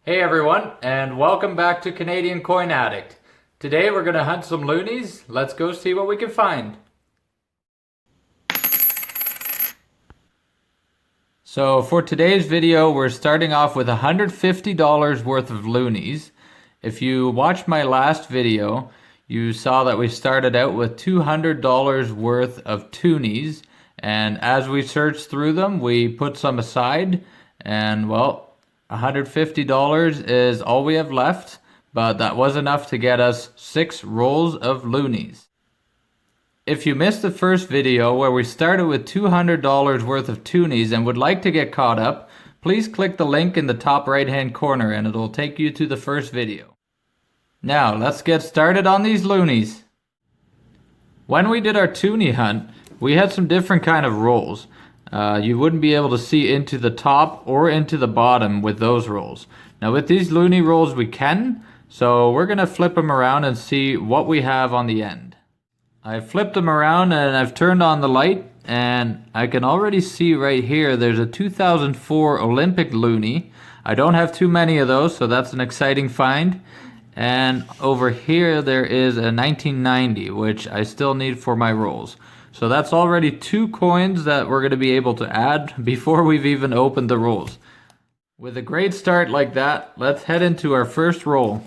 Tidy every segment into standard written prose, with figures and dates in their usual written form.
Hey everyone, and welcome back to Canadian Coin Addict. Today we're going to hunt some loonies. Let's go see what we can find. So for today's video, we're starting off with $150 worth of loonies. If you watched my last video, you saw that we started out with $200 worth of toonies. And as we searched through them, we put some aside, and well, $150 is all we have left, but that was enough to get us 6 rolls of loonies. If you missed the first video where we started with $200 worth of toonies and would like to get caught up, please click the link in the top right hand corner and it'll take you to the first video. Now let's get started on these loonies. When we did our toonie hunt, we had some different kind of rolls. You wouldn't be able to see into the top or into the bottom with those rolls. Now with these loonie rolls we can, so we're going to flip them around and see what we have on the end. I flipped them around and I've turned on the light, and I can already see right here there's a 2004 Olympic loonie. I don't have too many of those, so that's an exciting find. And over here there is a 1990, which I still need for my rolls. So that's already 2 coins that we're going to be able to add before we've even opened the rolls. With a great start like that, let's head into our first roll.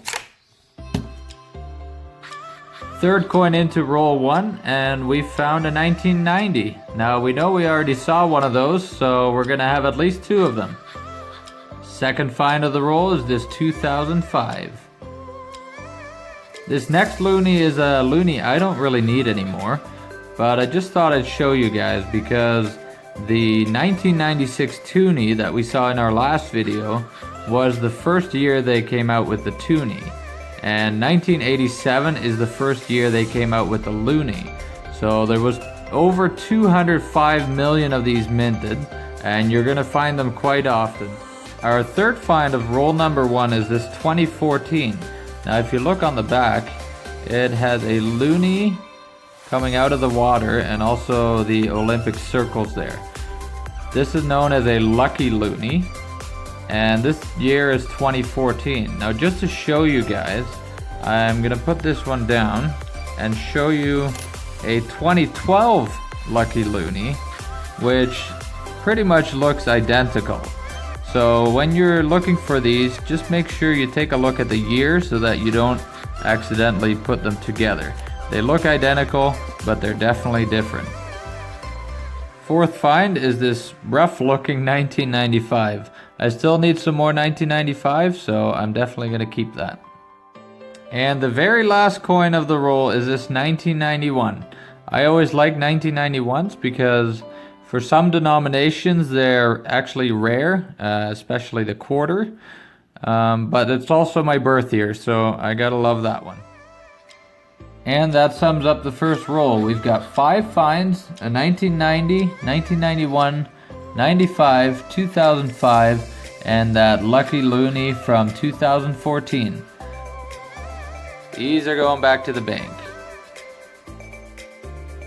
Third coin into roll 1, and we found a 1990. Now we know we already saw one of those, so we're going to have at least 2 of them. Second find of the roll is this 2005. This next loonie is a loonie I don't really need anymore. But I just thought I'd show you guys because the 1996 toonie that we saw in our last video was the first year they came out with the toonie. And 1987 is the first year they came out with the loonie. So there was over 205 million of these minted, and you're going to find them quite often. Our third find of roll number 1 is this 2014. Now if you look on the back, it has a loonie coming out of the water and also the Olympic circles there. This is known as a lucky loonie, and this year is 2014. Now just to show you guys, I'm gonna put this one down and show you a 2012 lucky loonie, which pretty much looks identical. So when you're looking for these, just make sure you take a look at the year so that you don't accidentally put them together. They look identical, but they're definitely different. Fourth find is this rough looking 1995. I still need some more 1995, so I'm definitely going to keep that. And the very last coin of the roll is this 1991. I always like 1991s because for some denominations they're actually rare, especially the quarter. But it's also my birth year, so I gotta love that one. And that sums up the first roll. We've got 5 finds, a 1990, 1991, 95, 2005, and that lucky loonie from 2014. These are going back to the bank.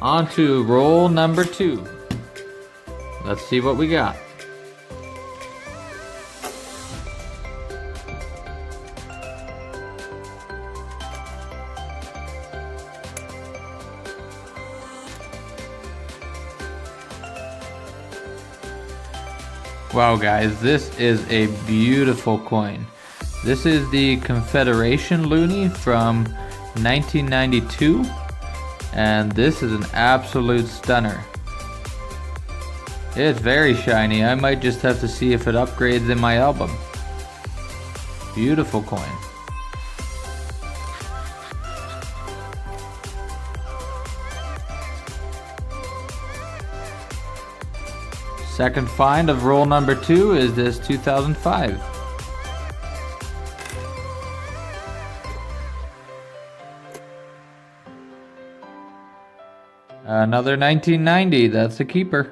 On to roll number 2. Let's see what we got. Wow guys, this is a beautiful coin. This is the Confederation loonie from 1992, and this is an absolute stunner. It's very shiny. I might just have to see if it upgrades in my album. Beautiful coin. Second find of roll number 2 is this 2005. Another 1990, that's a keeper.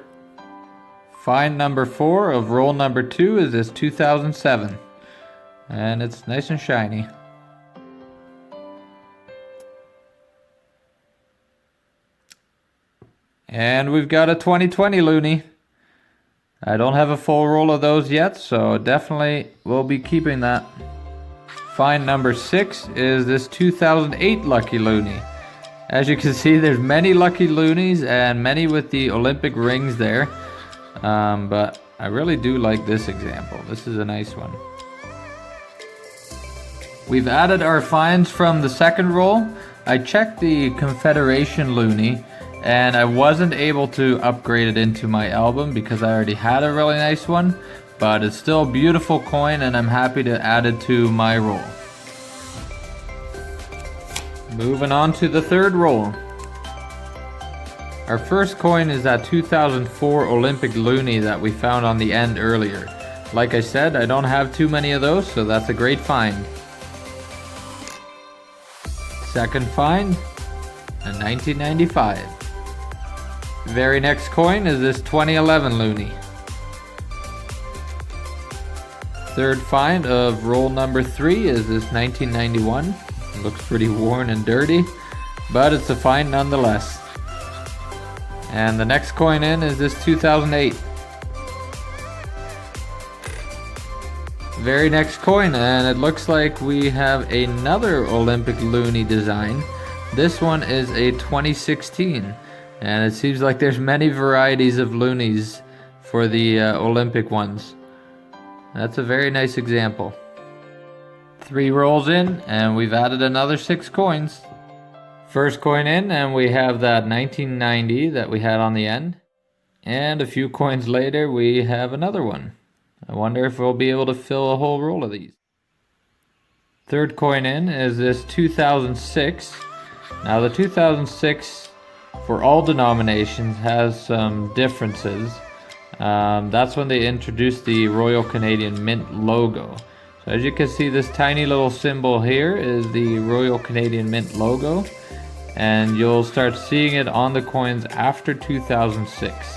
Find number 4 of roll number 2 is this 2007. And it's nice and shiny. And we've got a 2020 loonie. I don't have a full roll of those yet, so definitely will be keeping that. Find number 6 is this 2008 Lucky Loonie. As you can see, there's many Lucky Loonies and many with the Olympic rings there. But I really do like this example. This is a nice one. We've added our finds from the second roll. I checked the Confederation Loonie and I wasn't able to upgrade it into my album because I already had a really nice one. But it's still a beautiful coin and I'm happy to add it to my roll. Moving on to the third roll. Our first coin is that 2004 Olympic Loonie that we found on the end earlier. Like I said, I don't have too many of those, so that's a great find. Second find, a 1995. Very next coin is this 2011 Loonie. Third find of roll number 3 is this 1991. It looks pretty worn and dirty, but it's a find nonetheless. And the next coin in is this 2008. Very next coin, and it looks like we have another Olympic Loonie design. This one is a 2016, and it seems like there's many varieties of Loonies for the Olympic ones. That's a very nice example. 3 rolls in, and we've added another 6 coins. First coin in, and we have that 1990 that we had on the end. And a few coins later, we have another one. I wonder if we'll be able to fill a whole roll of these. Third coin in is this 2006. Now the 2006, for all denominations, has some differences. That's when they introduced the Royal Canadian Mint logo. So as you can see, this tiny little symbol here is the Royal Canadian Mint logo, and you'll start seeing it on the coins after 2006.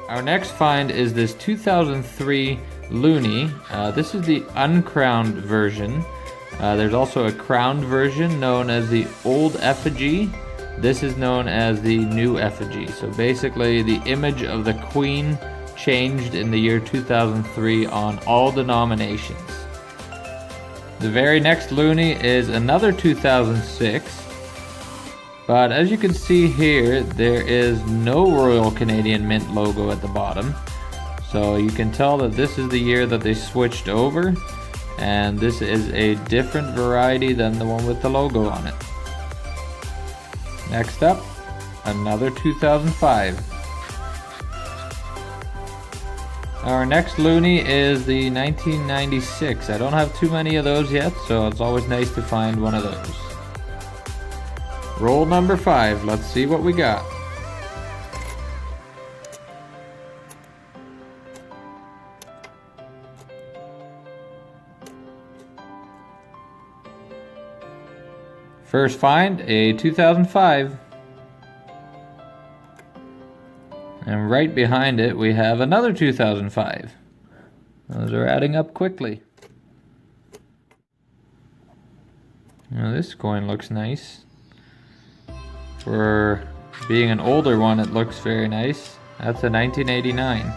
Our next find is this 2003 Loonie. This is the uncrowned version. There's also a crowned version known as the old effigy. This is known as the new effigy. So basically the image of the Queen changed in the year 2003 on all denominations. The very next Loonie is another 2006, but as you can see here, there is no Royal Canadian Mint logo at the bottom. So you can tell that this is the year that they switched over, and this is a different variety than the one with the logo on it. Next up, another 2005. Our next Loonie is the 1996. I don't have too many of those yet, so it's always nice to find one of those. Roll number 5. Let's see what we got. First find, a 2005. And right behind it, we have another 2005. Those are adding up quickly. Now this coin looks nice. For being an older one, it looks very nice. That's a 1989.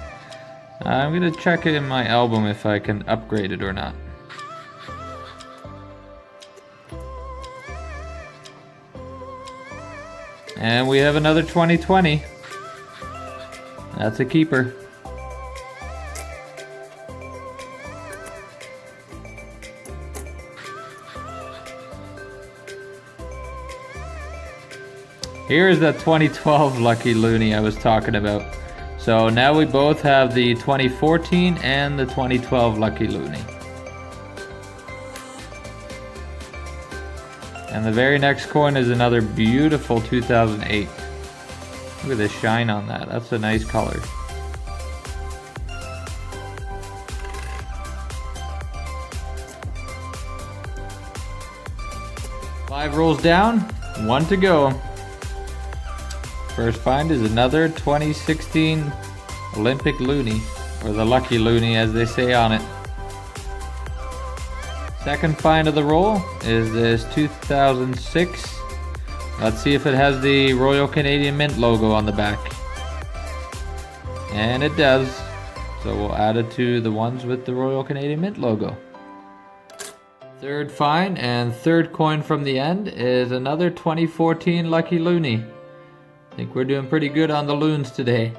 I'm going to check it in my album if I can upgrade it or not. And we have another 2020. That's a keeper. Here is that 2012 Lucky Loonie I was talking about. So now we both have the 2014 and the 2012 Lucky Loonie. And the very next coin is another beautiful 2008. Look at the shine on that. That's a nice color. Five rolls down, 1 to go. First find is another 2016 Olympic Loonie, or the Lucky Loonie as they say on it. Second find of the roll is this 2006. Let's see if it has the Royal Canadian Mint logo on the back. And it does. So we'll add it to the ones with the Royal Canadian Mint logo. Third find and third coin from the end is another 2014 Lucky Loonie. I think we're doing pretty good on the loons today.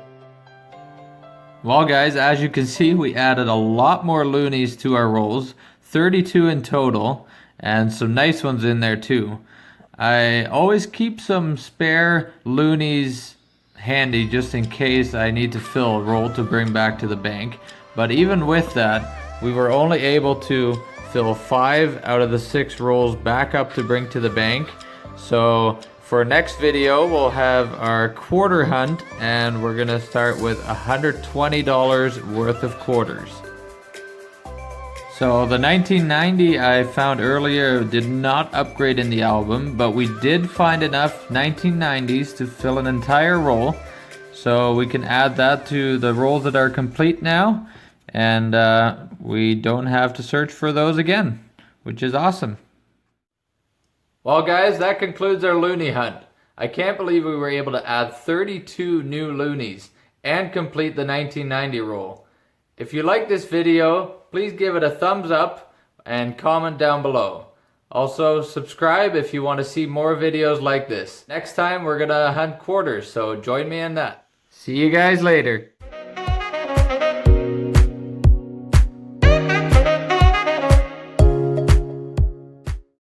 Well guys, as you can see, we added a lot more loonies to our rolls, 32 in total, and some nice ones in there too. I always keep some spare loonies handy just in case I need to fill a roll to bring back to the bank. But even with that, we were only able to fill 5 out of the 6 rolls back up to bring to the bank. So for next video, we'll have our quarter hunt, and we're gonna start with $120 worth of quarters. So the 1990 I found earlier did not upgrade in the album, but we did find enough 1990s to fill an entire roll. So we can add that to the rolls that are complete now, and we don't have to search for those again, which is awesome. Well guys, that concludes our Loonie hunt. I can't believe we were able to add 32 new loonies and complete the 1990 roll. If you like this video, please give it a thumbs up and comment down below. Also, subscribe if you want to see more videos like this. Next time we're gonna hunt quarters, so join me in that. See you guys later.